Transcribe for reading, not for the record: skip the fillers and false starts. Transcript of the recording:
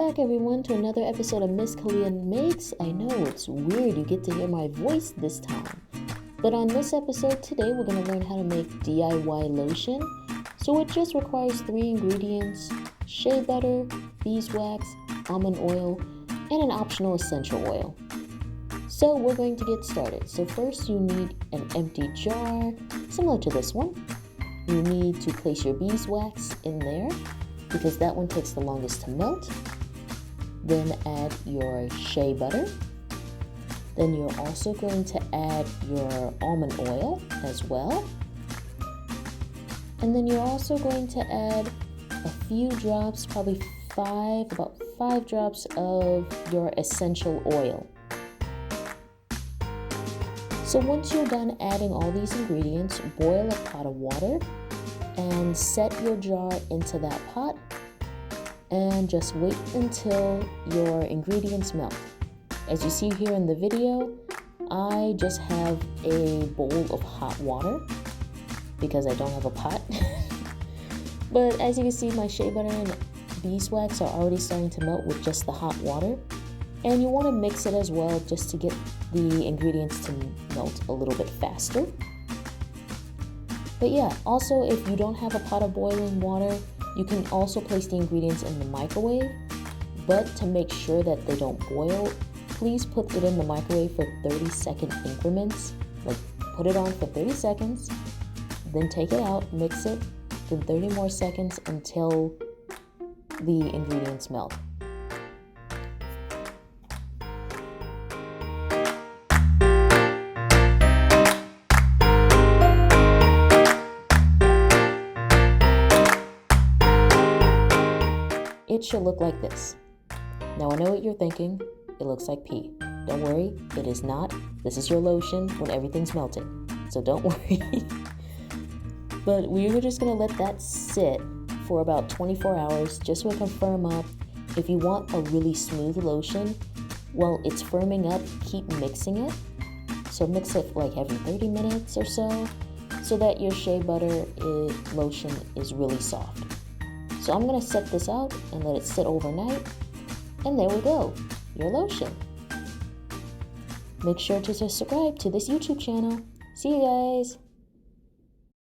back, everyone, to another episode of Ms.Kalea Makes. I know it's weird you get to hear my voice this time. But on this episode today, we're going to learn how to make DIY lotion. So it just requires 3 ingredients: shea butter, beeswax, almond oil, and an optional essential oil. So we're going to get started. So first you need an empty jar, similar to this one. You need to place your beeswax in there, because that one takes the longest to melt. Then add your shea butter. Then you're also going to add your almond oil as well. And then you're also going to add a few drops, probably about 5 drops of your essential oil. So once you're done adding all these ingredients, boil a pot of water and set your jar into that pot and just wait until your ingredients melt. As you see here in the video, I just have a bowl of hot water because I don't have a pot. But as you can see, my shea butter and beeswax are already starting to melt with just the hot water. And you want to mix it as well just to get the ingredients to melt a little bit faster. But yeah, also if you don't have a pot of boiling water, you can also place the ingredients in the microwave. But to make sure that they don't boil, please put it in the microwave for 30-second increments. Like, put it on for 30 seconds, then take it out, mix it, then 30 more seconds until the ingredients melt. It should look like this. Now I know what you're thinking, it looks like pee. Don't worry, it is not. This is your lotion when everything's melted, so don't worry. But we're just gonna let that sit for about 24 hours just so it can firm up. If you want a really smooth lotion, while it's firming up, keep mixing it. So mix it like every 30 minutes or so that your shea butter lotion is really soft. So I'm gonna set this out and let it sit overnight, and there we go, your lotion. Make sure to subscribe to this YouTube channel. See you guys.